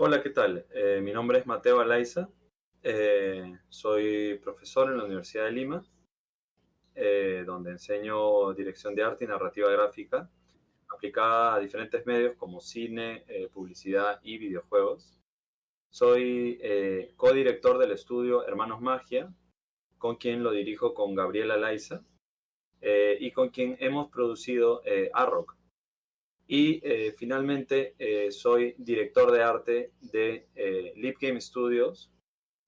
Hola, ¿qué tal? Mi nombre es Mateo Alaiza. Soy profesor en la Universidad de Lima, donde enseño dirección de arte y narrativa gráfica aplicada a diferentes medios como cine, publicidad y videojuegos. Soy codirector del estudio Hermanos Magia, con quien lo dirijo con Gabriel Alaiza y con quien hemos producido Arrock. Y finalmente soy director de arte de Leap Game Studios.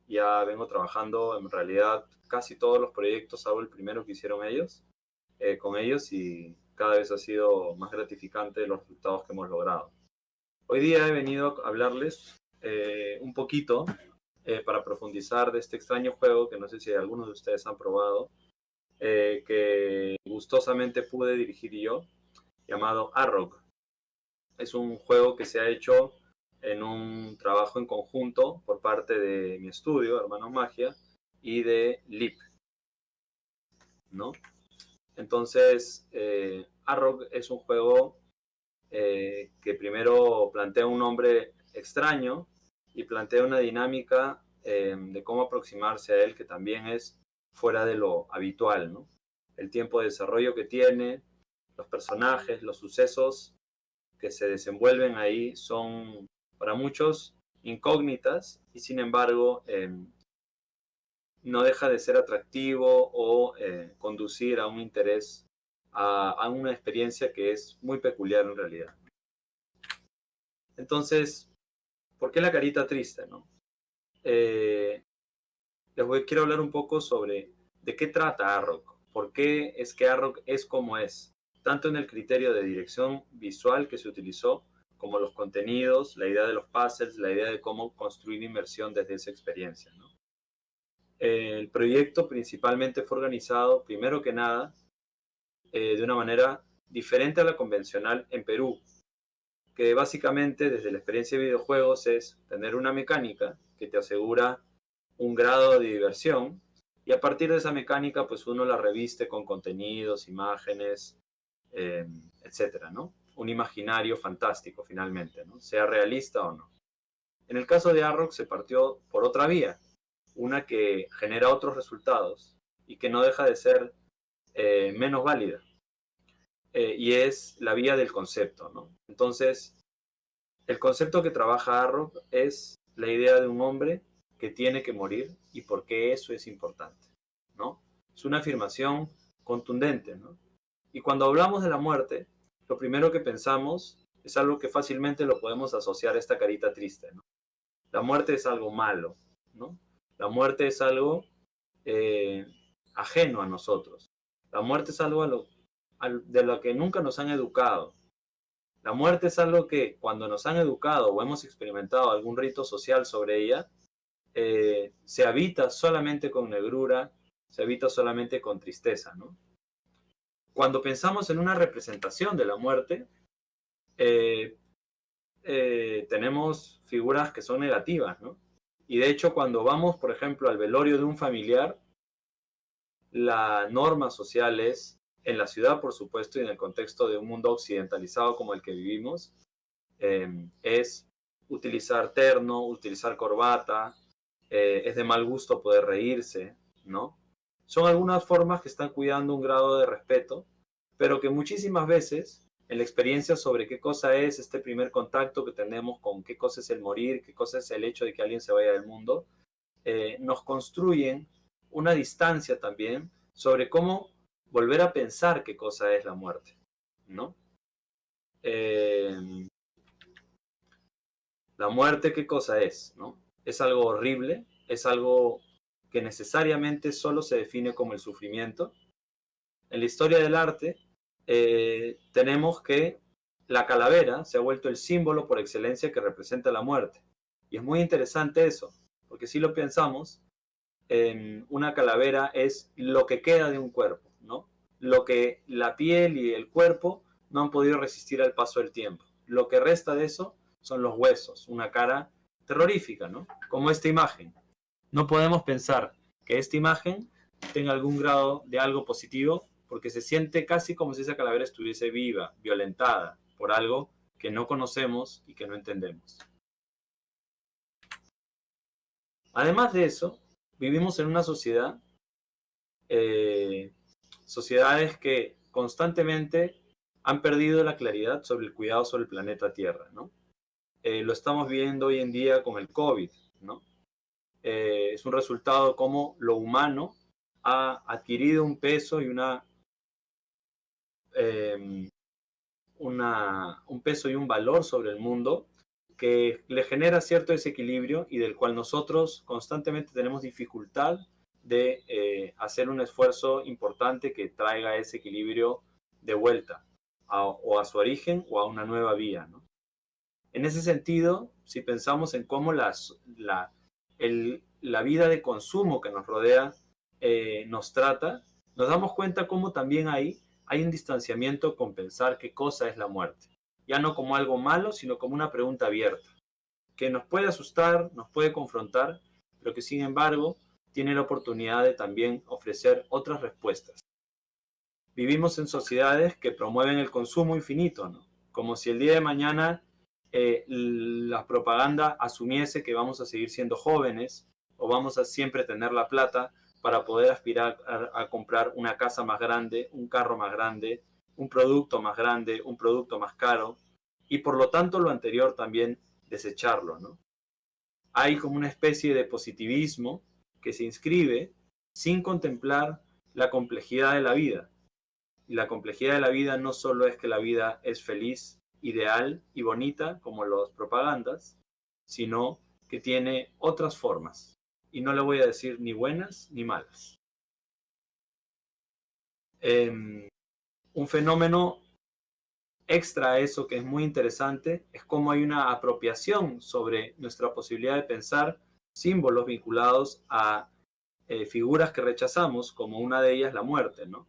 Ya vengo trabajando en realidad casi todos los proyectos, hago el primero que hicieron ellos, con ellos, y cada vez ha sido más gratificante los resultados que hemos logrado. Hoy día he venido a hablarles un poquito para profundizar de este extraño juego que no sé si algunos de ustedes han probado, que gustosamente pude dirigir yo, llamado Arrock. Es un juego que se ha hecho en un trabajo en conjunto por parte de mi estudio, Hermanos Magia, y de LIP, ¿no? Entonces, Arrock es un juego que primero plantea un nombre extraño y plantea una dinámica de cómo aproximarse a él que también es fuera de lo habitual, ¿no? El tiempo de desarrollo que tiene, los personajes, los sucesos que se desenvuelven ahí son para muchos incógnitas y sin embargo no deja de ser atractivo o conducir a un interés, a una experiencia que es muy peculiar en realidad. Entonces, ¿por qué la carita triste, no? Quiero hablar un poco sobre de qué trata Arrock, por qué es que Arrock es como es, tanto en el criterio de dirección visual que se utilizó, como los contenidos, la idea de los puzzles, la idea de cómo construir inmersión desde esa experiencia, ¿no? El proyecto principalmente fue organizado, primero que nada, de una manera diferente a la convencional en Perú, que básicamente desde la experiencia de videojuegos es tener una mecánica que te asegura un grado de diversión y a partir de esa mecánica pues uno la reviste con contenidos, imágenes, etcétera, ¿no? Un imaginario fantástico finalmente, ¿no? Sea realista o no. En el caso de Arrock se partió por otra vía, una que genera otros resultados y que no deja de ser menos válida, y es la vía del concepto, ¿no? Entonces, el concepto que trabaja Arrock es la idea de un hombre que tiene que morir y por qué eso es importante, ¿no? Es una afirmación contundente, ¿no? Y cuando hablamos de la muerte, lo primero que pensamos es algo que fácilmente lo podemos asociar a esta carita triste, ¿no? La muerte es algo malo, ¿no? La muerte es algo eh, ajeno a nosotros. La muerte es algo de lo que nunca nos han educado. La muerte es algo que cuando nos han educado o hemos experimentado algún rito social sobre ella, se habita solamente con negrura, se habita solamente con tristeza, ¿no? Cuando pensamos en una representación de la muerte, eh, tenemos figuras que son negativas, ¿no? Y de hecho, cuando vamos, por ejemplo, al velorio de un familiar, la norma social es, en la ciudad, por supuesto, y en el contexto de un mundo occidentalizado como el que vivimos, es utilizar terno, utilizar corbata, es de mal gusto poder reírse, ¿no? Son algunas formas que están cuidando un grado de respeto, pero que muchísimas veces en la experiencia sobre qué cosa es este primer contacto que tenemos con qué cosa es el morir, qué cosa es el hecho de que alguien se vaya del mundo, nos construyen una distancia también sobre cómo volver a pensar qué cosa es la muerte, ¿no? Eh, la muerte, ¿qué cosa es? ¿No? Es algo horrible, es algo que necesariamente solo se define como el sufrimiento. En la historia del arte tenemos que la calavera se ha vuelto el símbolo por excelencia que representa la muerte. Y es muy interesante eso, porque si lo pensamos, una calavera es lo que queda de un cuerpo, ¿no? Lo que la piel y el cuerpo no han podido resistir al paso del tiempo. Lo que resta de eso son los huesos, una cara terrorífica, ¿no? Como esta imagen. No podemos pensar que esta imagen tenga algún grado de algo positivo porque se siente casi como si esa calavera estuviese viva, violentada por algo que no conocemos y que no entendemos. Además de eso, vivimos en una sociedad, sociedades que constantemente han perdido la claridad sobre el cuidado sobre el planeta Tierra, ¿no? Lo estamos viendo hoy en día con el COVID, ¿no? Es un resultado de cómo lo humano ha adquirido un peso y eh, un peso y un valor sobre el mundo que le genera cierto desequilibrio y del cual nosotros constantemente tenemos dificultad de hacer un esfuerzo importante que traiga ese equilibrio de vuelta o a su origen o a una nueva vía, ¿no? En ese sentido, si pensamos en cómo la vida de consumo que nos rodea nos trata, nos damos cuenta cómo también hay un distanciamiento con pensar qué cosa es la muerte. Ya no como algo malo, sino como una pregunta abierta, que nos puede asustar, nos puede confrontar, pero que sin embargo tiene la oportunidad de también ofrecer otras respuestas. Vivimos en sociedades que promueven el consumo infinito, ¿no? Como si el día de mañana la propaganda asumiese que vamos a seguir siendo jóvenes o vamos a siempre tener la plata para poder aspirar a comprar una casa más grande, un carro más grande, un producto más grande, un producto más caro y por lo tanto lo anterior también desecharlo, ¿no? Hay como una especie de positivismo que se inscribe sin contemplar la complejidad de la vida. Y la complejidad de la vida no solo es que la vida es feliz, ideal y bonita, como las propagandas, sino que tiene otras formas. Y no le voy a decir ni buenas ni malas. Un fenómeno extra a eso que es muy interesante es cómo hay una apropiación sobre nuestra posibilidad de pensar símbolos vinculados a figuras que rechazamos, como una de ellas la muerte, ¿no?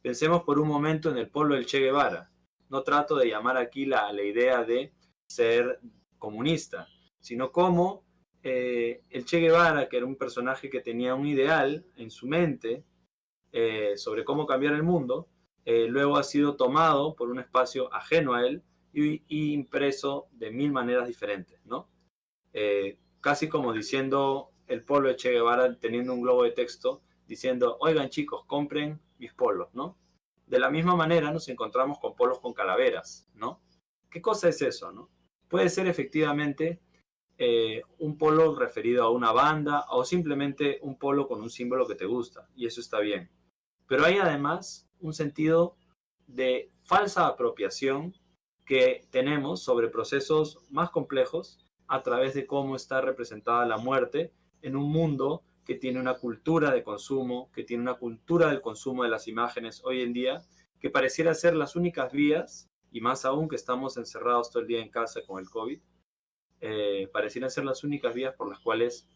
Pensemos por un momento en el pueblo del Che Guevara. No trato de llamar aquí la idea de ser comunista, sino como el Che Guevara, que era un personaje que tenía un ideal en su mente sobre cómo cambiar el mundo, luego ha sido tomado por un espacio ajeno a él y impreso de mil maneras diferentes, ¿no? Casi como diciendo el polo de Che Guevara teniendo un globo de texto diciendo, oigan chicos, compren mis polos, ¿no? De la misma manera nos encontramos con polos con calaveras, ¿no? ¿Qué cosa es eso, no? Puede ser efectivamente un polo referido a una banda o simplemente un polo con un símbolo que te gusta, y eso está bien. Pero hay además un sentido de falsa apropiación que tenemos sobre procesos más complejos a través de cómo está representada la muerte en un mundo que tiene una cultura de consumo, que tiene una cultura del consumo de las imágenes hoy en día, que pareciera ser las únicas vías, y más aún que estamos encerrados todo el día en casa con el COVID, parecieran ser las únicas vías por las cuales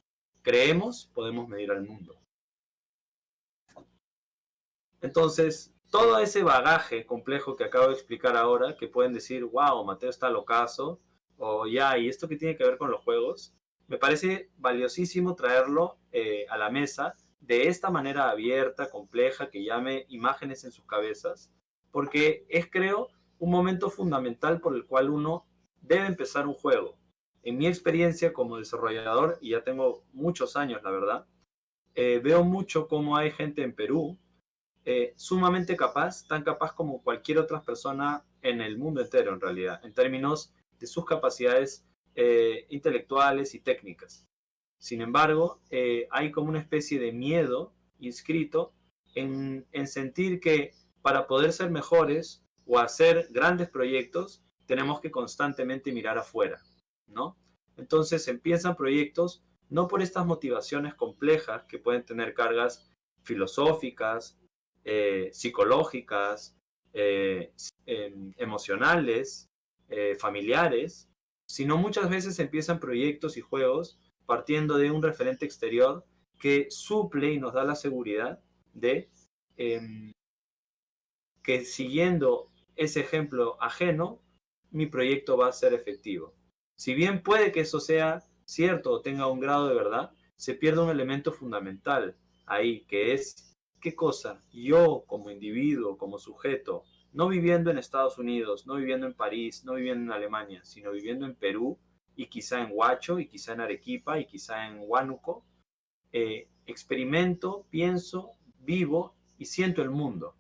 creemos podemos medir al mundo. Entonces, todo ese bagaje complejo que acabo de explicar ahora, que pueden decir, wow, Mateo está locazo, o ya, ¿y esto qué tiene que ver con los juegos? Me parece valiosísimo traerlo a la mesa de esta manera abierta, compleja, que llame imágenes en sus cabezas, porque es, creo, un momento fundamental por el cual uno debe empezar un juego. En mi experiencia como desarrollador, y ya tengo muchos años, la verdad, veo mucho cómo hay gente en Perú sumamente capaz, tan capaz como cualquier otra persona en el mundo entero en realidad, en términos de sus capacidades intelectuales y técnicas. Sin embargo, hay como una especie de miedo inscrito en sentir que para poder ser mejores o hacer grandes proyectos, tenemos que constantemente mirar afuera, ¿no? Entonces empiezan proyectos no por estas motivaciones complejas que pueden tener cargas filosóficas, psicológicas, emocionales, familiares, sino muchas veces empiezan proyectos y juegos partiendo de un referente exterior que suple y nos da la seguridad de que siguiendo ese ejemplo ajeno, mi proyecto va a ser efectivo. Si bien puede que eso sea cierto o tenga un grado de verdad, se pierde un elemento fundamental ahí, que es qué cosa yo como individuo, como sujeto, no viviendo en Estados Unidos, no viviendo en París, no viviendo en Alemania, sino viviendo en Perú, y quizá en Huacho, y quizá en Arequipa, y quizá en Huánuco, experimento, pienso, vivo y siento el mundo.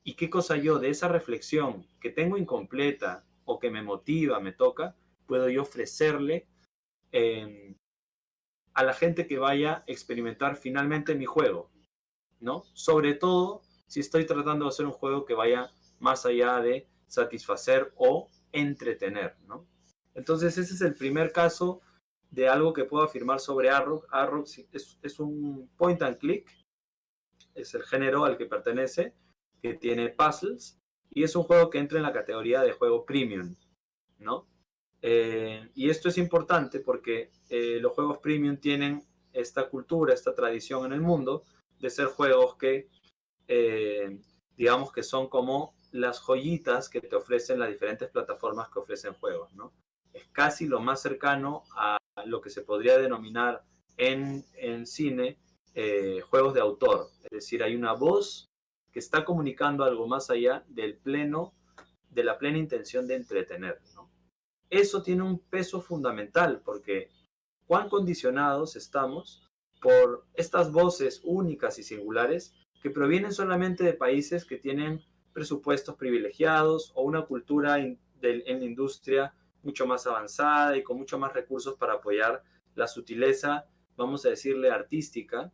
Y qué cosa yo de esa reflexión que tengo incompleta o que me motiva, me toca, puedo yo ofrecerle a la gente que vaya a experimentar finalmente mi juego, ¿no? Sobre todo si estoy tratando de hacer un juego que vaya más allá de satisfacer o entretener, ¿no? Entonces ese es el primer caso de algo que puedo afirmar sobre Arrock. Arrock es un point and click, es el género al que pertenece, que tiene puzzles, y es un juego que entra en la categoría de juego premium, ¿no? Y esto es importante porque los juegos premium tienen esta cultura, esta tradición en el mundo de ser juegos que, digamos que son como las joyitas que te ofrecen las diferentes plataformas que ofrecen juegos, ¿no? Es casi lo más cercano a lo que se podría denominar en cine juegos de autor. Es decir, hay una voz que está comunicando algo más allá de la plena intención de entretener, ¿no? Eso tiene un peso fundamental porque cuán condicionados estamos por estas voces únicas y singulares que provienen solamente de países que tienen presupuestos privilegiados o una cultura en la industria mucho más avanzada y con mucho más recursos para apoyar la sutileza, vamos a decirle, artística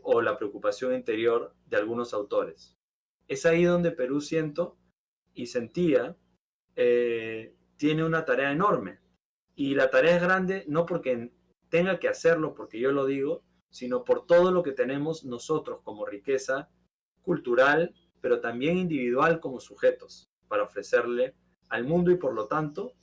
o la preocupación interior de algunos autores. Es ahí donde Perú siento y sentía tiene una tarea enorme. Y la tarea es grande no porque tenga que hacerlo, porque yo lo digo, sino por todo lo que tenemos nosotros como riqueza cultural, pero también individual como sujetos, para ofrecerle al mundo y por lo tanto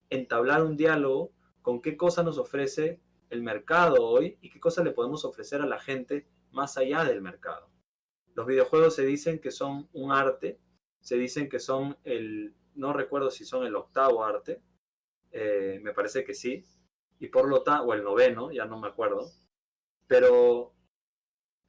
entablar un diálogo con qué cosa nos ofrece el mercado hoy y qué cosa le podemos ofrecer a la gente más allá del mercado. Los videojuegos se dicen que son un arte, se dicen que son no recuerdo si son el octavo arte, me parece que sí, y por lo tanto, o el noveno, ya no me acuerdo, pero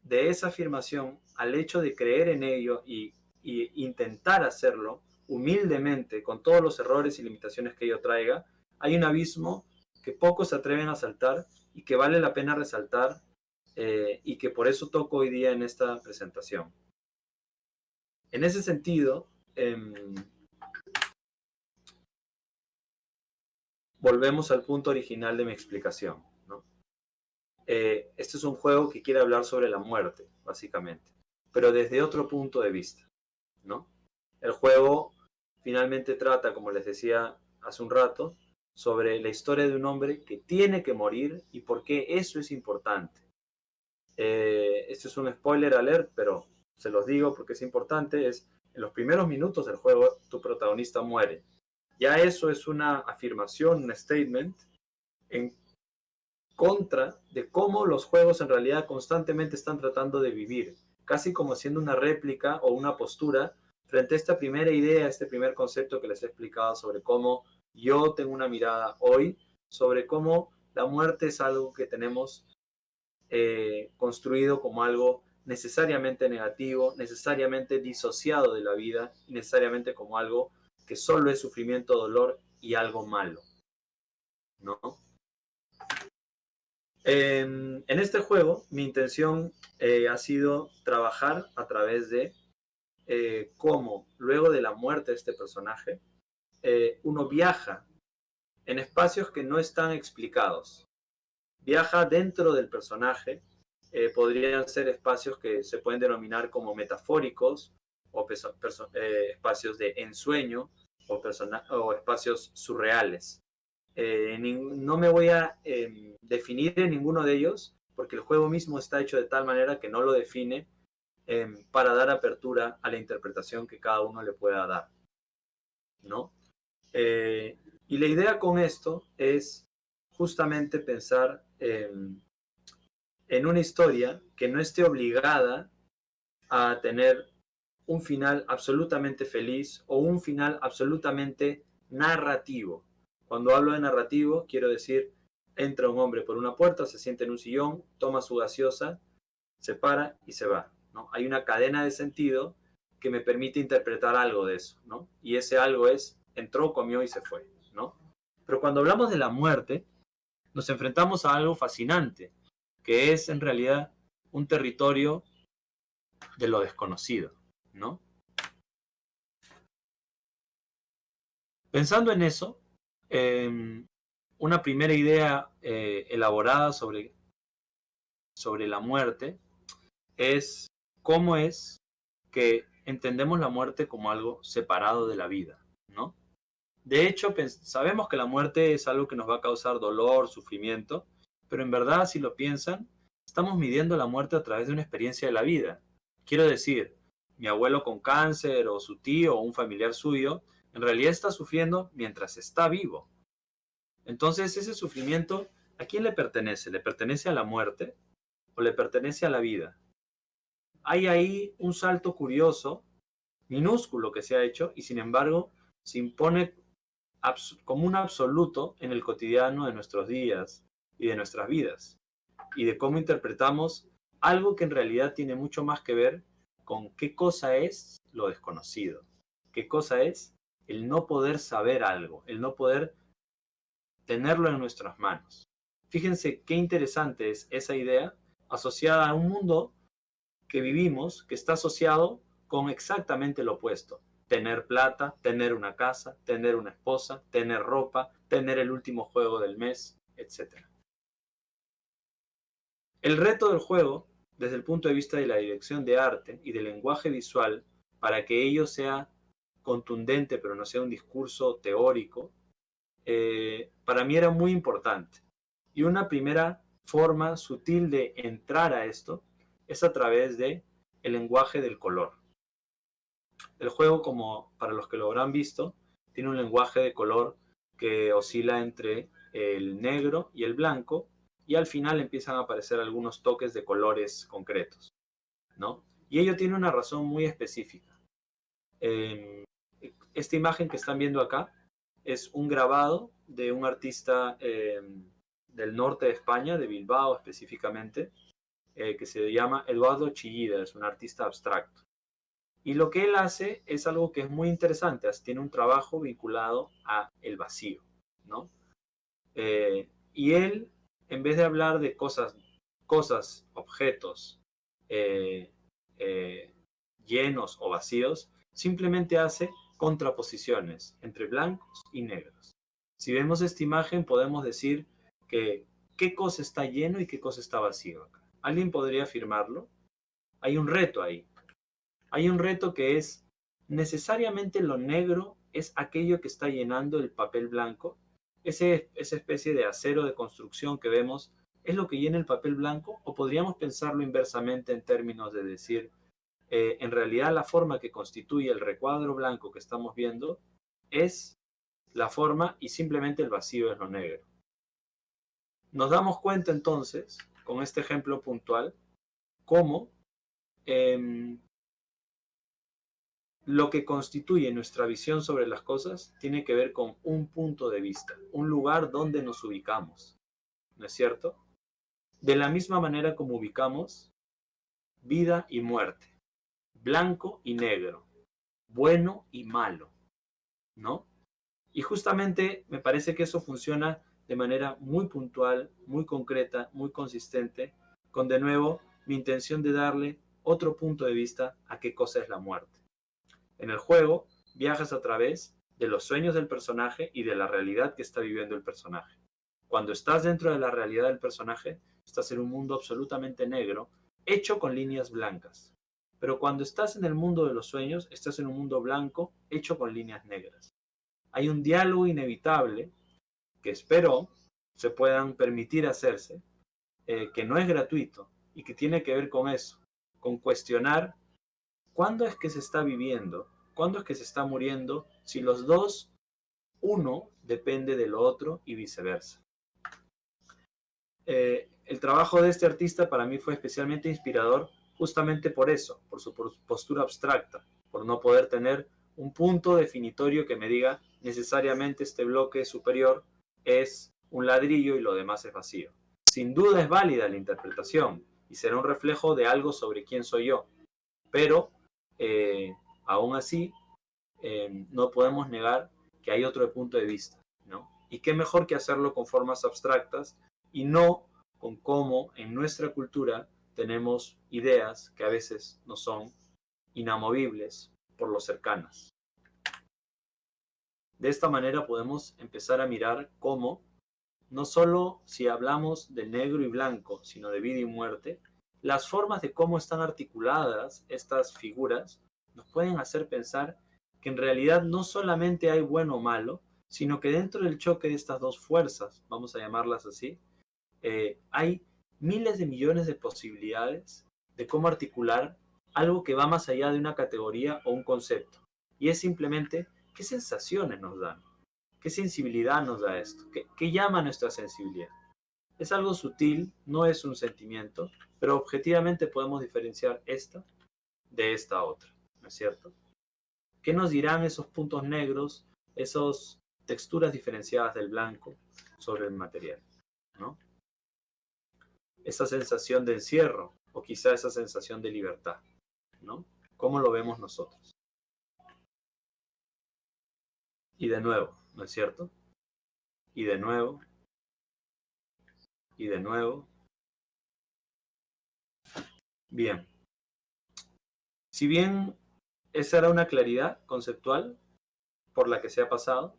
de esa afirmación al hecho de creer en ello y intentar hacerlo humildemente, con todos los errores y limitaciones que ello traiga, hay un abismo que pocos se atreven a saltar y que vale la pena resaltar y que por eso toco hoy día en esta presentación. En ese sentido, volvemos al punto original de mi explicación, ¿no? Este es un juego que quiere hablar sobre la muerte, básicamente, pero desde otro punto de vista, ¿no? El juego finalmente trata, como les decía hace un rato, sobre la historia de un hombre que tiene que morir y por qué eso es importante. Este es un spoiler alert, pero se los digo porque es importante, es en los primeros minutos del juego tu protagonista muere. Ya eso es una afirmación, un statement en contra de cómo los juegos en realidad constantemente están tratando de vivir, casi como haciendo una réplica o una postura frente a esta primera idea, este primer concepto que les he explicado sobre cómo yo tengo una mirada hoy, sobre cómo la muerte es algo que tenemos construido como algo necesariamente negativo, necesariamente disociado de la vida y necesariamente como algo que solo es sufrimiento, dolor y algo malo, ¿no? En este juego, mi intención ha sido trabajar a través de cómo, luego de la muerte de este personaje, uno viaja en espacios que no están explicados. Viaja dentro del personaje, podrían ser espacios que se pueden denominar como metafóricos, o espacios de ensueño, o espacios surreales. No me voy a definir en ninguno de ellos, porque el juego mismo está hecho de tal manera que no lo define para dar apertura a la interpretación que cada uno le pueda dar, ¿no? Y la idea con esto es justamente pensar en una historia que no esté obligada a tener un final absolutamente feliz o un final absolutamente narrativo. Cuando hablo de narrativo, quiero decir, entra un hombre por una puerta, se sienta en un sillón, toma su gaseosa, se para y se va, ¿no? Hay una cadena de sentido que me permite interpretar algo de eso, ¿no? Y ese algo es, entró, comió y se fue, ¿no? Pero cuando hablamos de la muerte, nos enfrentamos a algo fascinante, que es en realidad un territorio de lo desconocido, ¿no? Pensando en eso, una primera idea elaborada sobre la muerte es cómo es que entendemos la muerte como algo separado de la vida, ¿no? De hecho, sabemos que la muerte es algo que nos va a causar dolor, sufrimiento, pero en verdad, si lo piensan, estamos midiendo la muerte a través de una experiencia de la vida. Quiero decir, mi abuelo con cáncer o su tío o un familiar suyo, en realidad está sufriendo mientras está vivo. Entonces, ese sufrimiento, ¿a quién le pertenece? ¿Le pertenece a la muerte o le pertenece a la vida? Hay ahí un salto curioso, minúsculo que se ha hecho y sin embargo se impone como un absoluto en el cotidiano de nuestros días y de nuestras vidas y de cómo interpretamos algo que en realidad tiene mucho más que ver con qué cosa es lo desconocido, qué cosa es el no poder saber algo, el no poder tenerlo en nuestras manos. Fíjense qué interesante es esa idea asociada a un mundo que vivimos que está asociado con exactamente lo opuesto. Tener plata, tener una casa, tener una esposa, tener ropa, tener el último juego del mes, etc. El reto del juego, desde el punto de vista de la dirección de arte y del lenguaje visual, para que ello sea contundente pero no sea un discurso teórico, para mí era muy importante. Y una primera forma sutil de entrar a esto es a través de el lenguaje del color. El juego, como para los que lo habrán visto, tiene un lenguaje de color que oscila entre el negro y el blanco y al final empiezan a aparecer algunos toques de colores concretos, ¿no? Y ello tiene una razón muy específica. Esta imagen que están viendo acá es un grabado de un artista del norte de España, de Bilbao específicamente, que se llama Eduardo Chillida, es un artista abstracto. Y lo que él hace es algo que es muy interesante, tiene un trabajo vinculado a el vacío, ¿no? Y él, en vez de hablar de cosas, objetos eh, eh, llenos o vacíos, simplemente hace contraposiciones entre blancos y negros. Si vemos esta imagen podemos decir que qué cosa está lleno y qué cosa está vacío acá. ¿Alguien podría afirmarlo? Hay un reto ahí. Hay un reto que es necesariamente lo negro es aquello que está llenando el papel blanco. Esa especie de acero de construcción que vemos es lo que llena el papel blanco, o podríamos pensarlo inversamente en términos de decir, en realidad la forma que constituye el recuadro blanco que estamos viendo es la forma y simplemente el vacío es lo negro. Nos damos cuenta entonces, con este ejemplo puntual, cómo lo que constituye nuestra visión sobre las cosas tiene que ver con un punto de vista, un lugar donde nos ubicamos, ¿no es cierto? De la misma manera como ubicamos vida y muerte, blanco y negro, bueno y malo, ¿no? Y justamente me parece que eso funciona de manera muy puntual, muy concreta, muy consistente, con de nuevo mi intención de darle otro punto de vista a qué cosa es la muerte. En el juego viajas a través de los sueños del personaje y de la realidad que está viviendo el personaje. Cuando estás dentro de la realidad del personaje, estás en un mundo absolutamente negro, hecho con líneas blancas. Pero cuando estás en el mundo de los sueños, estás en un mundo blanco, hecho con líneas negras. Hay un diálogo inevitable que espero se puedan permitir hacerse, que no es gratuito y que tiene que ver con eso, con cuestionar ¿cuándo es que se está viviendo? ¿Cuándo es que se está muriendo? Si los dos, uno depende del otro y viceversa. El trabajo de este artista para mí fue especialmente inspirador justamente por eso, por su postura abstracta, por no poder tener un punto definitorio que me diga necesariamente este bloque superior es un ladrillo y lo demás es vacío. Sin duda es válida la interpretación y será un reflejo de algo sobre quién soy yo, pero aún así no podemos negar que hay otro punto de vista, ¿no? Y qué mejor que hacerlo con formas abstractas y no con cómo en nuestra cultura tenemos ideas que a veces no son inamovibles por lo cercanas. De esta manera podemos empezar a mirar cómo, no solo si hablamos de negro y blanco, sino de vida y muerte, las formas de cómo están articuladas estas figuras nos pueden hacer pensar que en realidad no solamente hay bueno o malo, sino que dentro del choque de estas dos fuerzas, vamos a llamarlas así, hay miles de millones de posibilidades de cómo articular algo que va más allá de una categoría o un concepto. Y es simplemente qué sensaciones nos dan, qué sensibilidad nos da esto, qué llama nuestra sensibilidad. Es algo sutil, no es un sentimiento, pero objetivamente podemos diferenciar esta de esta otra, ¿no es cierto? ¿Qué nos dirán esos puntos negros, esas texturas diferenciadas del blanco sobre el material, ¿no? Esa sensación de encierro o quizá esa sensación de libertad, ¿no? ¿Cómo lo vemos nosotros? Y de nuevo, ¿no es cierto? Y de nuevo, y de nuevo. Bien. Si bien esa era una claridad conceptual por la que se ha pasado,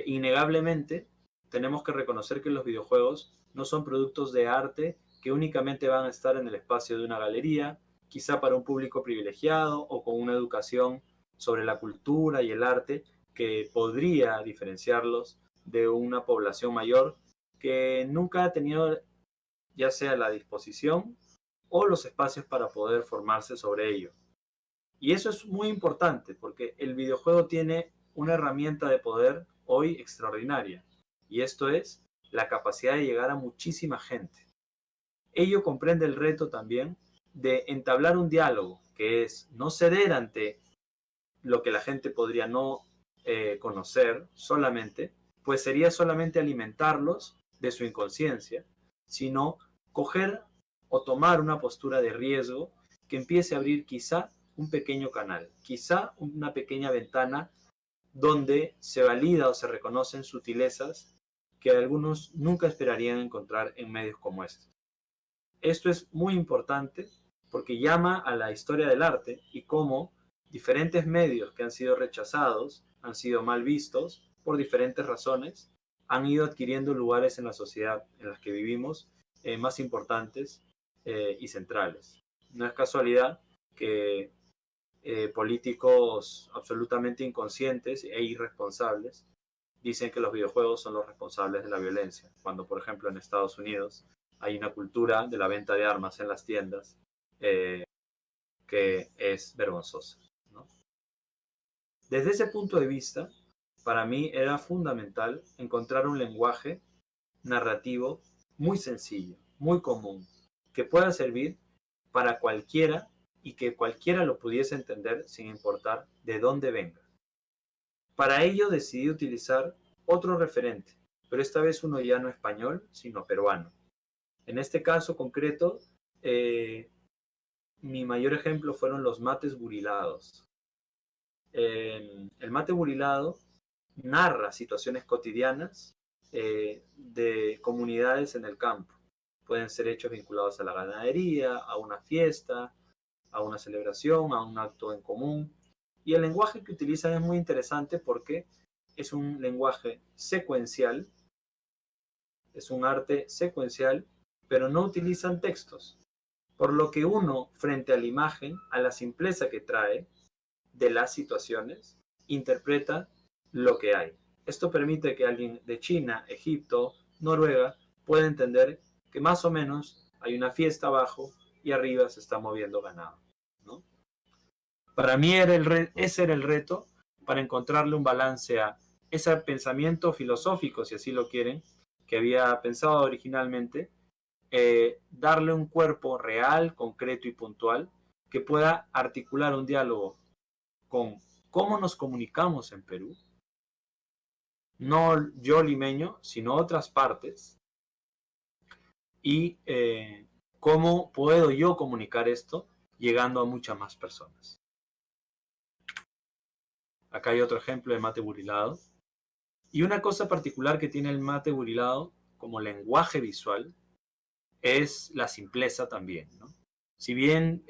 innegablemente tenemos que reconocer que los videojuegos no son productos de arte que únicamente van a estar en el espacio de una galería, quizá para un público privilegiado o con una educación sobre la cultura y el arte que podría diferenciarlos de una población mayor que nunca ha tenido ya sea la disposición o los espacios para poder formarse sobre ello. Y eso es muy importante porque el videojuego tiene una herramienta de poder hoy extraordinaria, y esto es la capacidad de llegar a muchísima gente. Ello comprende el reto también de entablar un diálogo, que es no ceder ante lo que la gente podría no conocer solamente, pues sería solamente alimentarlos de su inconsciencia, sino coger o tomar una postura de riesgo que empiece a abrir quizá un pequeño canal, quizá una pequeña ventana donde se valida o se reconocen sutilezas que algunos nunca esperarían encontrar en medios como estos. Esto es muy importante porque llama a la historia del arte y cómo diferentes medios que han sido rechazados, han sido mal vistos por diferentes razones, han ido adquiriendo lugares en la sociedad en las que vivimos más importantes y centrales. No es casualidad que políticos absolutamente inconscientes e irresponsables dicen que los videojuegos son los responsables de la violencia, cuando por ejemplo en Estados Unidos hay una cultura de la venta de armas en las tiendas eh, que es vergonzosa, ¿no? Desde ese punto de vista, para mí era fundamental encontrar un lenguaje narrativo muy sencillo, muy común, que pueda servir para cualquiera y que cualquiera lo pudiese entender sin importar de dónde venga. Para ello decidí utilizar otro referente, pero esta vez uno ya no español, sino peruano. En este caso concreto, mi mayor ejemplo fueron los mates burilados. El mate burilado narra situaciones cotidianas de comunidades en el campo. Pueden ser hechos vinculados a la ganadería, a una fiesta, a una celebración, a un acto en común. Y el lenguaje que utilizan es muy interesante porque es un lenguaje secuencial, es un arte secuencial, pero no utilizan textos. Por lo que uno, frente a la imagen, a la simpleza que trae de las situaciones, interpreta lo que hay. Esto permite que alguien de China, Egipto, Noruega, pueda entender que más o menos hay una fiesta abajo y arriba se está moviendo ganado, ¿no? Para mí ese era el reto, para encontrarle un balance a ese pensamiento filosófico, si así lo quieren, que había pensado originalmente, darle un cuerpo real, concreto y puntual, que pueda articular un diálogo con cómo nos comunicamos en Perú, no yo limeño, sino otras partes, y cómo puedo yo comunicar esto llegando a muchas más personas. Acá hay otro ejemplo de mate burilado. Y una cosa particular que tiene el mate burilado como lenguaje visual es la simpleza también, ¿no? Si bien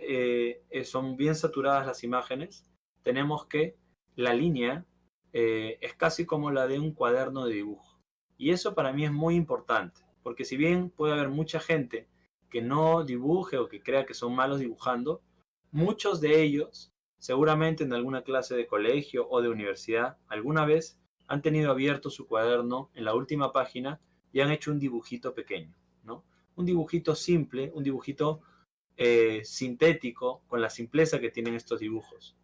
son bien saturadas las imágenes, tenemos que la línea es casi como la de un cuaderno de dibujo. Y eso para mí es muy importante, porque si bien puede haber mucha gente que no dibuje o que crea que son malos dibujando, muchos de ellos seguramente en alguna clase de colegio o de universidad alguna vez han tenido abierto su cuaderno en la última página y han hecho un dibujito pequeño, ¿no? Un dibujito simple, un dibujito sintético, con la simpleza que tienen estos dibujos.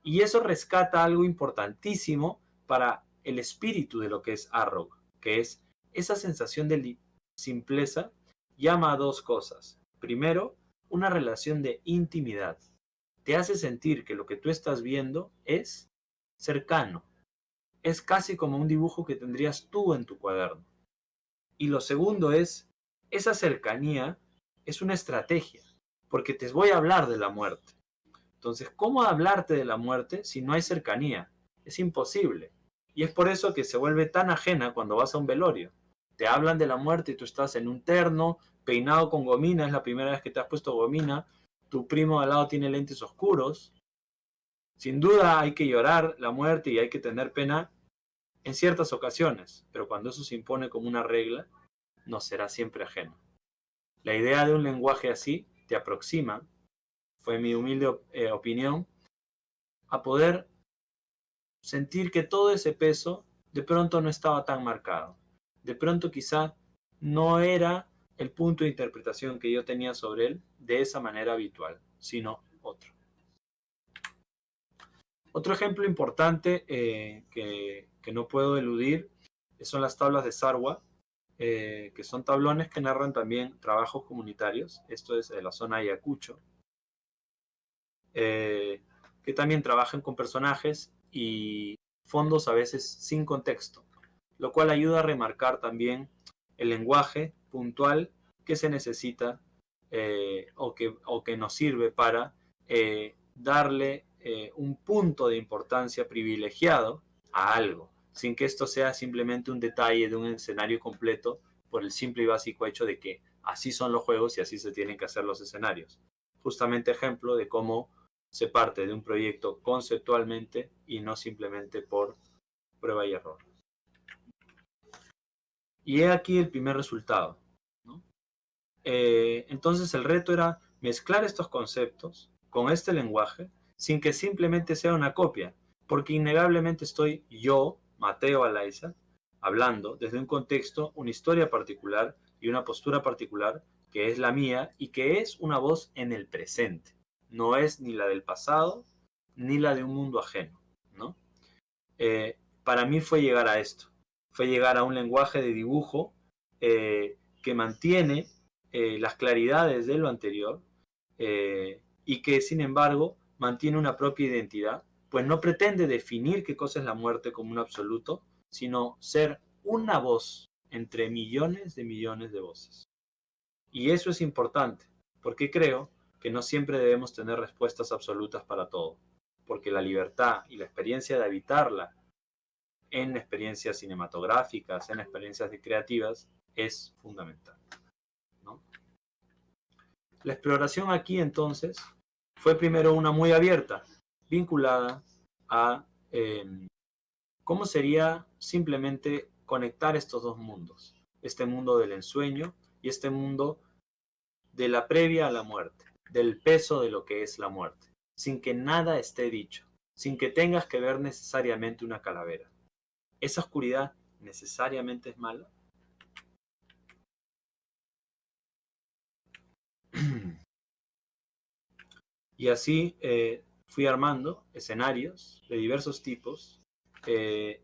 Y eso rescata algo importantísimo para el espíritu de lo que es Arrow, que es esa sensación de simpleza llama a dos cosas. Primero, una relación de intimidad. Te hace sentir que lo que tú estás viendo es cercano. Es casi como un dibujo que tendrías tú en tu cuaderno. Y lo segundo es, esa cercanía es una estrategia, porque te voy a hablar de la muerte. Entonces, ¿cómo hablarte de la muerte si no hay cercanía? Es imposible. Y es por eso que se vuelve tan ajena cuando vas a un velorio. Te hablan de la muerte y tú estás en un terno, peinado con gomina, es la primera vez que te has puesto gomina, tu primo al lado tiene lentes oscuros. Sin duda hay que llorar la muerte y hay que tener pena en ciertas ocasiones, pero cuando eso se impone como una regla, nos será siempre ajeno. La idea de un lenguaje así te aproxima, fue mi humilde opinión, a poder sentir que todo ese peso de pronto no estaba tan marcado. De pronto quizá no era el punto de interpretación que yo tenía sobre él de esa manera habitual, sino otro. Otro ejemplo importante que no puedo eludir son las tablas de Sarwa, que son tablones que narran también trabajos comunitarios. Esto es de la zona de Ayacucho, que también trabajan con personajes y fondos a veces sin contexto, lo cual ayuda a remarcar también el lenguaje puntual que se necesita o que nos sirve para darle un punto de importancia privilegiado a algo, sin que esto sea simplemente un detalle de un escenario completo por el simple y básico hecho de que así son los juegos y así se tienen que hacer los escenarios. Justamente ejemplo de cómo se parte de un proyecto conceptualmente y no simplemente por prueba y error. Y he aquí el primer resultado, ¿no? Entonces el reto era mezclar estos conceptos con este lenguaje sin que simplemente sea una copia, porque innegablemente estoy yo, Mateo Alaiza, hablando desde un contexto, una historia particular y una postura particular que es la mía y que es una voz en el presente. No es ni la del pasado ni la de un mundo ajeno, ¿no? Para mí fue llegar a esto, fue llegar a un lenguaje de dibujo que mantiene las claridades de lo anterior y que sin embargo mantiene una propia identidad, pues no pretende definir qué cosa es la muerte como un absoluto, sino ser una voz entre millones de voces. Y eso es importante, porque creo que no siempre debemos tener respuestas absolutas para todo, porque la libertad y la experiencia de habitarla en experiencias cinematográficas, en experiencias creativas, es fundamental, ¿no? La exploración aquí entonces fue primero una muy abierta, vinculada a cómo sería simplemente conectar estos dos mundos, este mundo del ensueño y este mundo de la previa a la muerte, del peso de lo que es la muerte, sin que nada esté dicho, sin que tengas que ver necesariamente una calavera. ¿Esa oscuridad necesariamente es mala? Y así fui armando escenarios de diversos tipos.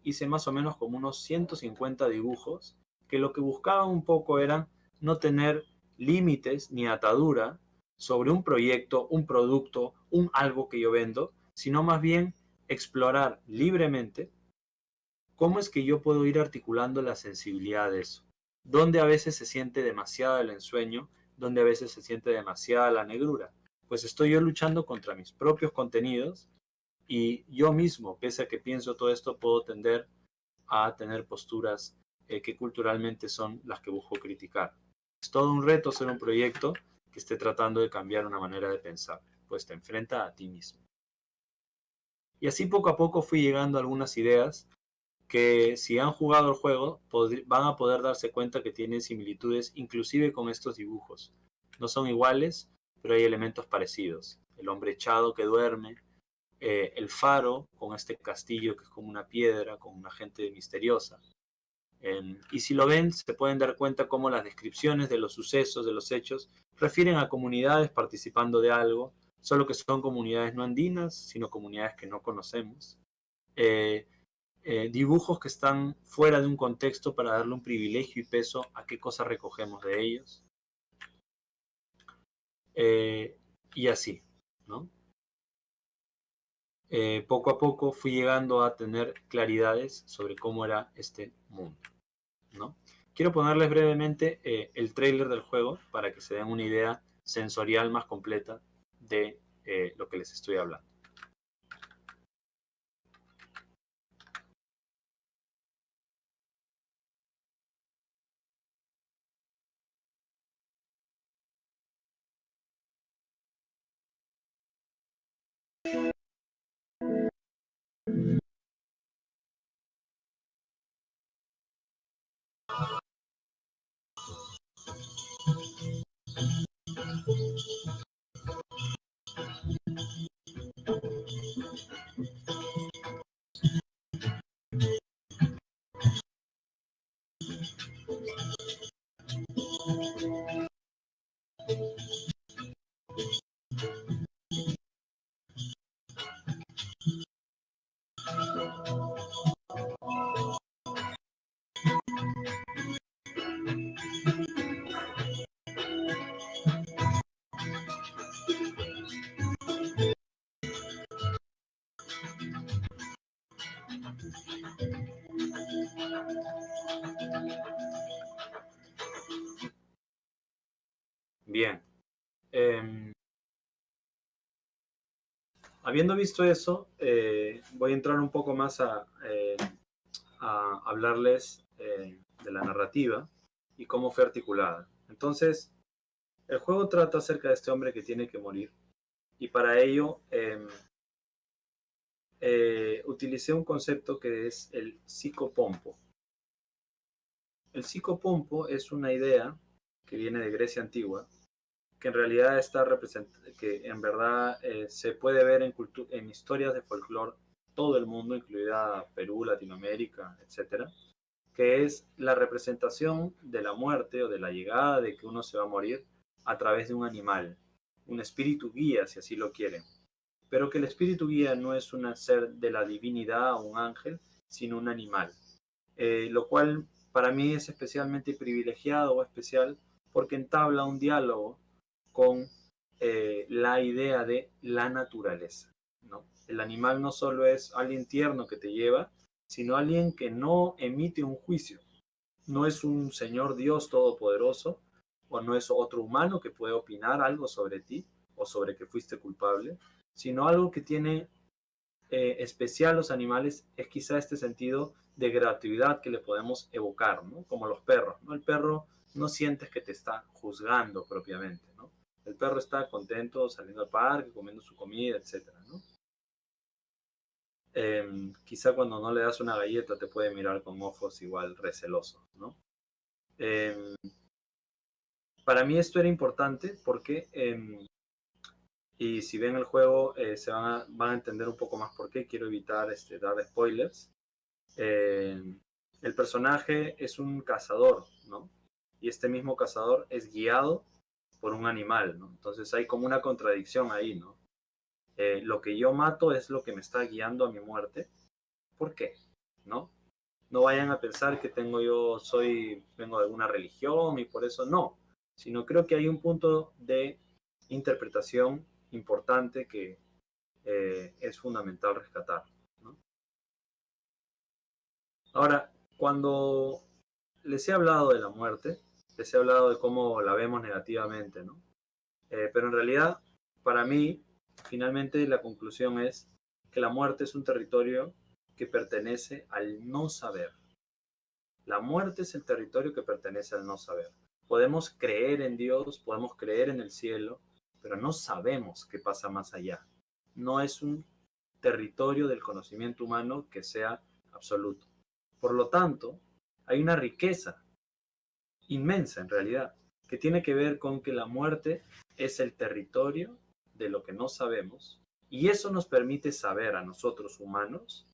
Hice más o menos como unos 150 dibujos que lo que buscaban un poco era no tener límites ni atadura sobre un proyecto, un producto, un algo que yo vendo, sino más bien explorar libremente cómo es que yo puedo ir articulando la sensibilidad de eso. Donde a veces se siente demasiado el ensueño, donde a veces se siente demasiada la negrura. Pues estoy yo luchando contra mis propios contenidos y yo mismo, pese a que pienso todo esto, puedo tender a tener posturas que culturalmente son las que busco criticar. Es todo un reto hacer un proyecto que esté tratando de cambiar una manera de pensar, pues te enfrenta a ti mismo. Y así poco a poco fui llegando a algunas ideas que si han jugado el juego van a poder darse cuenta que tienen similitudes inclusive con estos dibujos. No son iguales, pero hay elementos parecidos. El hombre echado que duerme, el faro con este castillo que es como una piedra, con una gente misteriosa. Y si lo ven, se pueden dar cuenta cómo las descripciones de los sucesos, de los hechos, refieren a comunidades participando de algo, solo que son comunidades no andinas, sino comunidades que no conocemos. Dibujos que están fuera de un contexto para darle un privilegio y peso a qué cosa recogemos de ellos. Y así, ¿no? Poco a poco fui llegando a tener claridades sobre cómo era este mundo, ¿no? Quiero ponerles brevemente el tráiler del juego para que se den una idea sensorial más completa de lo que les estoy hablando. Bien. Habiendo visto eso, voy a entrar un poco más a hablarles de la narrativa y cómo fue articulada. Entonces, el juego trata acerca de este hombre que tiene que morir y para ello utilicé un concepto que es el psicopompo. El psicopompo es una idea que viene de Grecia antigua, que en realidad está que en verdad se puede ver en historias de folclore todo el mundo, incluida Perú, Latinoamérica, etcétera, que es la representación de la muerte o de la llegada de que uno se va a morir a través de un animal, un espíritu guía, si así lo quieren, pero que el espíritu guía no es un ser de la divinidad o un ángel, sino un animal, lo cual para mí es especialmente privilegiado o especial porque entabla un diálogo con la idea de la naturaleza, ¿no? El animal no solo es alguien tierno que te lleva, sino alguien que no emite un juicio. No es un Señor Dios todopoderoso, o no es otro humano que puede opinar algo sobre ti o sobre que fuiste culpable, sino algo que tiene especial los animales es quizá este sentido de gratuidad que le podemos evocar, ¿no? Como los perros, ¿no? El perro no sientes que te está juzgando propiamente, ¿no? El perro está contento saliendo al parque, comiendo su comida, etcétera, ¿no? Quizá cuando no le das una galleta te puede mirar con ojos igual recelosos, ¿no? Eh, para mí esto era importante porque, y si ven el juego, van a entender un poco más por qué. Quiero evitar dar spoilers. El personaje es un cazador, ¿no? Y este mismo cazador es guiado por un animal, ¿no? Entonces hay como una contradicción ahí, ¿no? Lo que yo mato es lo que me está guiando a mi muerte. ¿Por qué? ¿No? No vayan a pensar que vengo de alguna religión y por eso no, sino creo que hay un punto de interpretación importante que es fundamental rescatar, ¿no? Ahora, cuando les he hablado de la muerte, les he hablado de cómo la vemos negativamente, ¿no? Pero en realidad, para mí, finalmente la conclusión es que la muerte es un territorio que pertenece al no saber. La muerte es el territorio que pertenece al no saber. Podemos creer en Dios, podemos creer en el cielo, pero no sabemos qué pasa más allá. No es un territorio del conocimiento humano que sea absoluto. Por lo tanto, hay una riqueza inmensa en realidad, que tiene que ver con que la muerte es el territorio de lo que no sabemos, y eso nos permite saber a nosotros humanos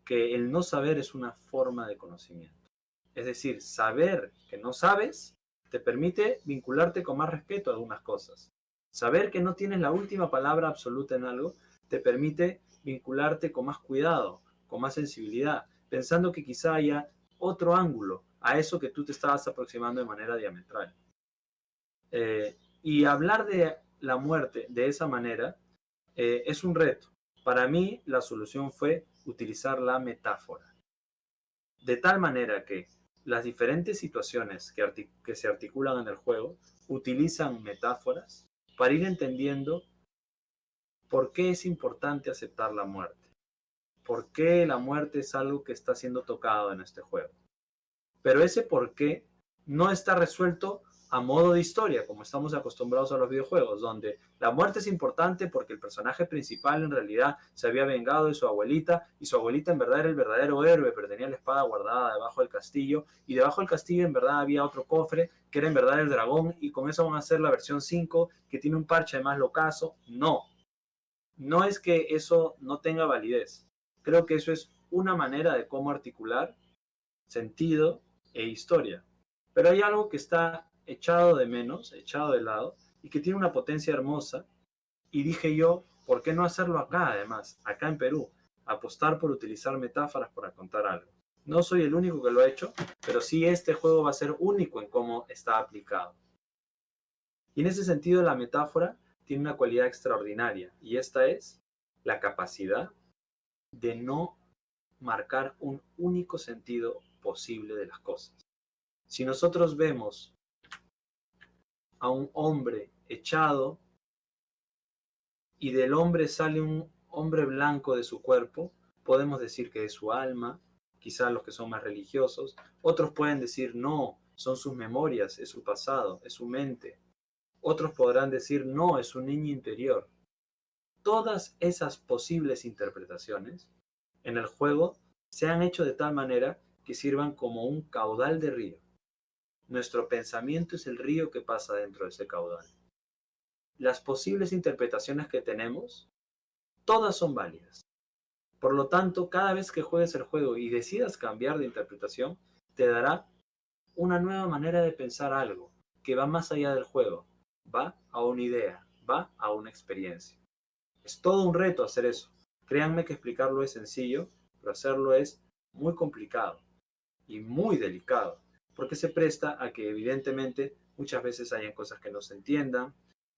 que el no saber es una forma de conocimiento. Es decir, saber que no sabes te permite vincularte con más respeto a algunas cosas. Saber que no tienes la última palabra absoluta en algo te permite vincularte con más cuidado, con más sensibilidad, pensando que quizá haya otro ángulo a eso que tú te estabas aproximando de manera diametral. Y hablar de la muerte de esa manera es un reto. Para mí la solución fue utilizar la metáfora. De tal manera que las diferentes situaciones que se articulan en el juego utilizan metáforas para ir entendiendo por qué es importante aceptar la muerte. Por qué la muerte es algo que está siendo tocado en este juego. Pero ese por qué no está resuelto a modo de historia, como estamos acostumbrados a los videojuegos, donde la muerte es importante porque el personaje principal en realidad se había vengado de su abuelita y su abuelita en verdad era el verdadero héroe, pero tenía la espada guardada debajo del castillo y debajo del castillo en verdad había otro cofre que era en verdad el dragón y con eso van a hacer la versión 5 que tiene un parche además locazo. No, no es que eso no tenga validez. Creo que eso es una manera de cómo articular sentido e historia. Pero hay algo que está echado de menos, echado de lado, y que tiene una potencia hermosa. Y dije yo, ¿por qué no hacerlo acá además, acá en Perú? Apostar por utilizar metáforas para contar algo. No soy el único que lo ha hecho, pero sí este juego va a ser único en cómo está aplicado. Y en ese sentido la metáfora tiene una cualidad extraordinaria, y esta es la capacidad de no marcar un único sentido posible de las cosas. Si nosotros vemos a un hombre echado y del hombre sale un hombre blanco de su cuerpo, podemos decir que es su alma, quizás los que son más religiosos, otros pueden decir no, son sus memorias, es su pasado, es su mente. Otros podrán decir no, es un niño interior. Todas esas posibles interpretaciones en el juego se han hecho de tal manera que sirvan como un caudal de río. Nuestro pensamiento es el río que pasa dentro de ese caudal. Las posibles interpretaciones que tenemos, todas son válidas. Por lo tanto, cada vez que juegues el juego y decidas cambiar de interpretación, te dará una nueva manera de pensar algo que va más allá del juego, va a una idea, va a una experiencia. Es todo un reto hacer eso. Créanme que explicarlo es sencillo, pero hacerlo es muy complicado y muy delicado, porque se presta a que evidentemente muchas veces hayan cosas que no se entiendan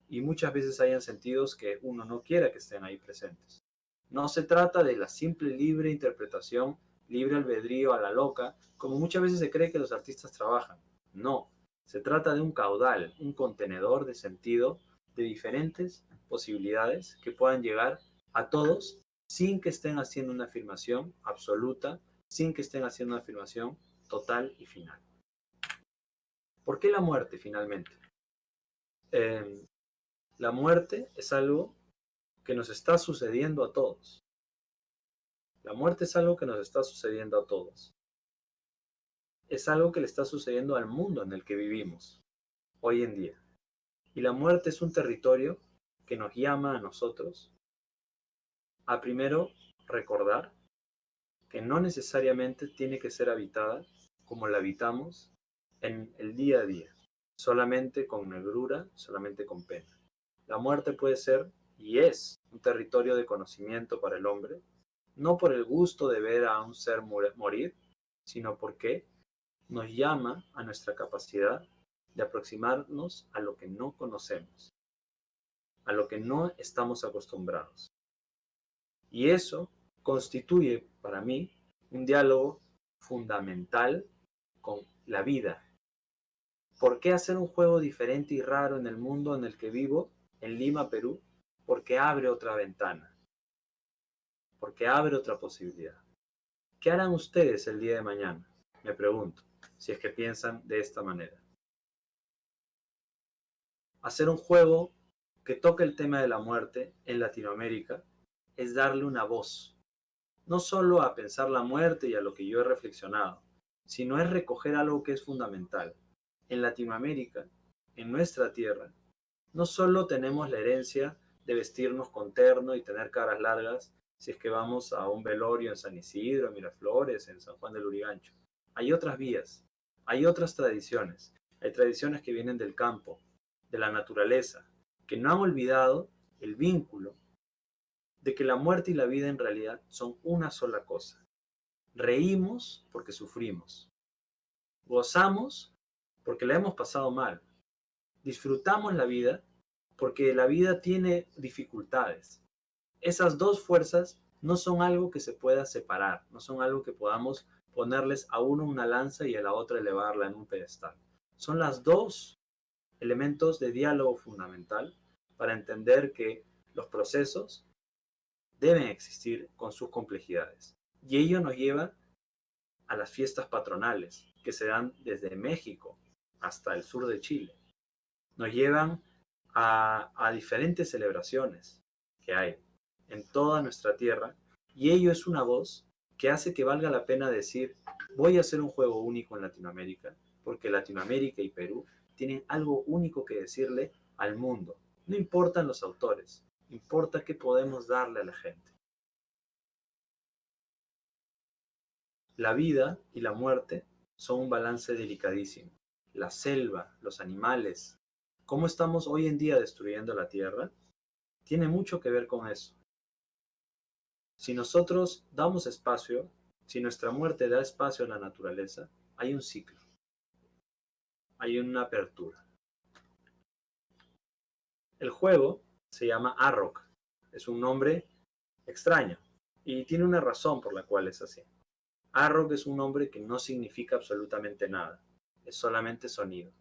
y muchas veces hayan sentidos que uno no quiera que estén ahí presentes. No se trata de la simple libre interpretación, libre albedrío a la loca, como muchas veces se cree que los artistas trabajan. No, se trata de un caudal, un contenedor de sentido de diferentes posibilidades que puedan llegar a todos sin que estén haciendo una afirmación absoluta, sin que estén haciendo una afirmación total y final. ¿Por qué la muerte finalmente? Eh, la muerte es algo que nos está sucediendo a todos. La muerte es algo que nos está sucediendo a todos. Es algo que le está sucediendo al mundo en el que vivimos hoy en día. Y la muerte es un territorio que nos llama a nosotros a primero recordar que no necesariamente tiene que ser habitada como la habitamos en el día a día, solamente con negrura, solamente con pena. La muerte puede ser y es un territorio de conocimiento para el hombre, no por el gusto de ver a un ser morir, sino porque nos llama a nuestra capacidad de aproximarnos a lo que no conocemos, a lo que no estamos acostumbrados. Y eso constituye para mí un diálogo fundamental con la vida. ¿Por qué hacer un juego diferente y raro en el mundo en el que vivo, en Lima, Perú? Porque abre otra ventana, porque abre otra posibilidad. ¿Qué harán ustedes el día de mañana? Me pregunto, si es que piensan de esta manera. Hacer un juego que toque el tema de la muerte en Latinoamérica es darle una voz, no solo a pensar la muerte y a lo que yo he reflexionado, sino es recoger algo que es fundamental. En Latinoamérica, en nuestra tierra, no solo tenemos la herencia de vestirnos con terno y tener caras largas si es que vamos a un velorio en San Isidro, en Miraflores, en San Juan del Lurigancho. Hay otras vías, hay otras tradiciones, hay tradiciones que vienen del campo, de la naturaleza, que no han olvidado el vínculo de que la muerte y la vida en realidad son una sola cosa. Reímos porque sufrimos, gozamos porque la hemos pasado mal, disfrutamos la vida porque la vida tiene dificultades. Esas dos fuerzas no son algo que se pueda separar, no son algo que podamos ponerles a uno una lanza y a la otra elevarla en un pedestal. Son las dos elementos de diálogo fundamental para entender que los procesos deben existir con sus complejidades. Y ello nos lleva a las fiestas patronales, que se dan desde México hasta el sur de Chile. Nos llevan a diferentes celebraciones que hay en toda nuestra tierra, y ello es una voz que hace que valga la pena decir, voy a hacer un juego único en Latinoamérica, porque Latinoamérica y Perú tienen algo único que decirle al mundo. No importan los autores, importa qué podemos darle a la gente. La vida y la muerte son un balance delicadísimo. La selva, los animales, cómo estamos hoy en día destruyendo la tierra, tiene mucho que ver con eso. Si nosotros damos espacio, si nuestra muerte da espacio a la naturaleza, hay un ciclo, hay una apertura. El juego se llama Arrok, es un nombre extraño y tiene una razón por la cual es así. Arrok es un nombre que no significa absolutamente nada, es solamente sonido.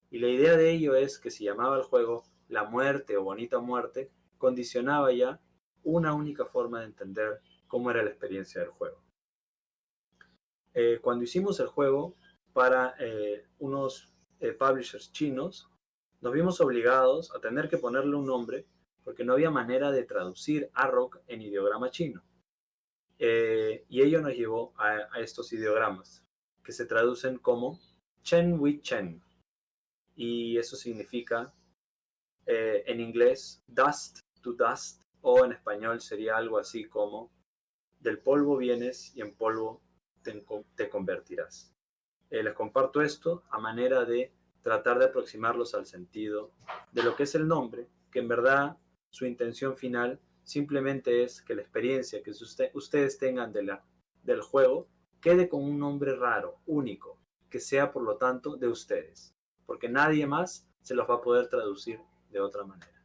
Y la idea de ello es que si llamaba al juego La Muerte o Bonita Muerte, condicionaba ya una única forma de entender cómo era la experiencia del juego. Cuando hicimos el juego para unos publishers chinos, nos vimos obligados a tener que ponerle un nombre porque no había manera de traducir Arrok en ideograma chino. Y ello nos llevó a estos ideogramas, que se traducen como Chen Wei Chen. Y eso significa, en inglés, dust to dust, o en español sería algo así como, del polvo vienes y en polvo te convertirás. Les comparto esto a manera de tratar de aproximarlos al sentido de lo que es el nombre, que en verdad su intención final simplemente es que la experiencia que ustedes tengan del juego quede con un nombre raro, único, que sea por lo tanto de ustedes, porque nadie más se los va a poder traducir de otra manera.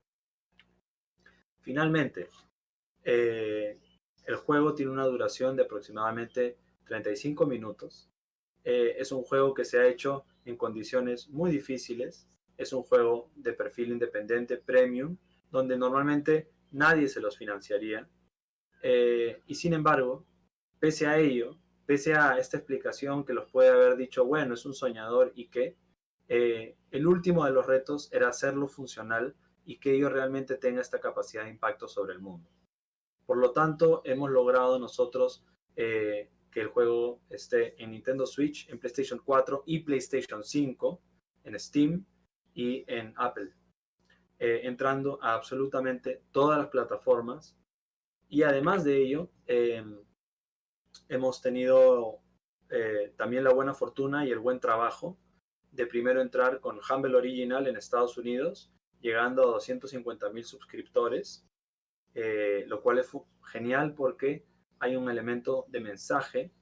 Finalmente, el juego tiene una duración de aproximadamente 35 minutos. Es un juego que se ha hecho en condiciones muy difíciles. Es un juego de perfil independiente premium, donde normalmente nadie se los financiaría. Y sin embargo, pese a ello, pese a esta explicación que los puede haber dicho, bueno, es un soñador y que el último de los retos era hacerlo funcional y que ello realmente tenga esta capacidad de impacto sobre el mundo. Por lo tanto, hemos logrado nosotros que el juego esté en Nintendo Switch, en PlayStation 4 y PlayStation 5, en Steam y en Apple, entrando a absolutamente todas las plataformas. Y además de ello, hemos tenido también la buena fortuna y el buen trabajo de primero entrar con Humble Original en Estados Unidos, llegando a 250,000 suscriptores, lo cual es genial porque hay un elemento de mensaje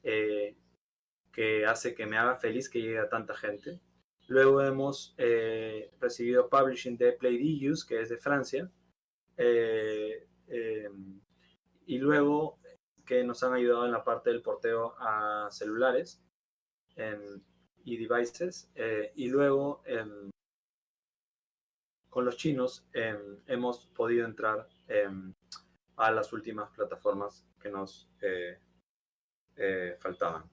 que hace que me haga feliz que llegue a tanta gente. Luego hemos recibido publishing de Playdigious, que es de Francia, y luego que nos han ayudado en la parte del porteo a celulares y devices, y luego con los chinos hemos podido entrar a las últimas plataformas que nos faltaban.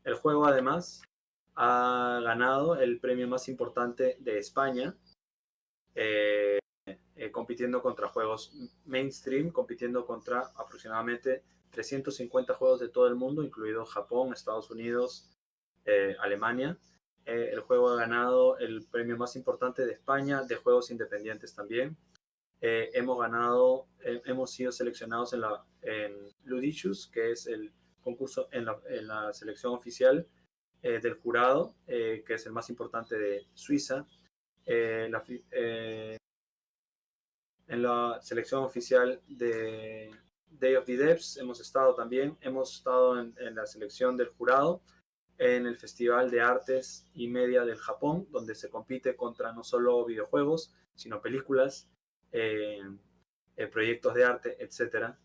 El juego además ha ganado el premio más importante de España, eh, compitiendo contra juegos mainstream, compitiendo contra aproximadamente 350 juegos de todo el mundo, incluido Japón, Estados Unidos, Alemania. El juego ha ganado el premio más importante de España, de juegos independientes también. Hemos sido seleccionados en Ludicious, que es el concurso en la selección oficial del jurado, que es el más importante de Suiza. Eh, la, eh, en la selección oficial de Day of the Devs hemos estado también. Hemos estado en la selección del jurado en el Festival de Artes y Media del Japón, donde se compite contra no solo videojuegos, sino películas, eh, proyectos de arte, etcétera.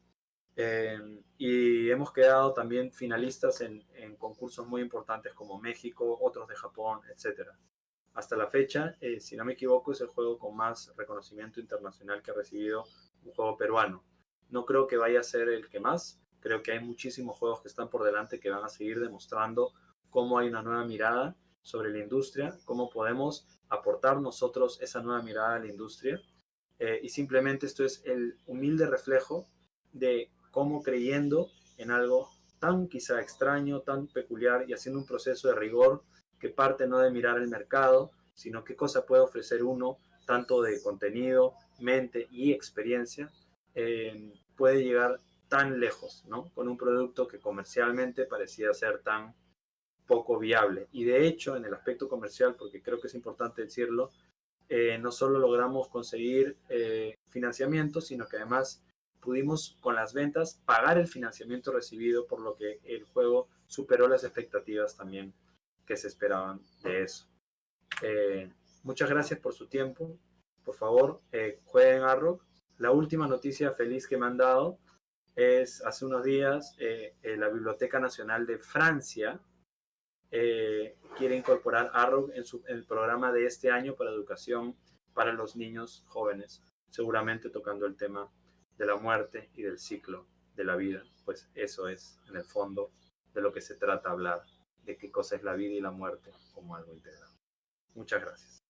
Y hemos quedado también finalistas en concursos muy importantes como México, otros de Japón, etcétera. Hasta la fecha, si no me equivoco, es el juego con más reconocimiento internacional que ha recibido un juego peruano. No creo que vaya a ser el que más, creo que hay muchísimos juegos que están por delante que van a seguir demostrando cómo hay una nueva mirada sobre la industria, cómo podemos aportar nosotros esa nueva mirada a la industria. Y simplemente esto es el humilde reflejo de cómo creyendo en algo tan quizá extraño, tan peculiar y haciendo un proceso de rigor que parte no de mirar el mercado, sino qué cosa puede ofrecer uno, tanto de contenido, mente y experiencia, puede llegar tan lejos, ¿no? Con un producto que comercialmente parecía ser tan poco viable. Y de hecho, en el aspecto comercial, porque creo que es importante decirlo, no solo logramos conseguir financiamiento, sino que además pudimos con las ventas pagar el financiamiento recibido, por lo que el juego superó las expectativas también que se esperaban de eso. Eh, Muchas gracias por su tiempo. Por favor, jueguen Arrow. La última noticia feliz que me han dado es hace unos días la Biblioteca Nacional de Francia quiere incorporar Arrow en el programa de este año para educación para los niños jóvenes, seguramente tocando el tema de la muerte y del ciclo de la vida, pues eso es en el fondo de lo que se trata hablar, de qué cosa es la vida y la muerte como algo integral. Muchas gracias.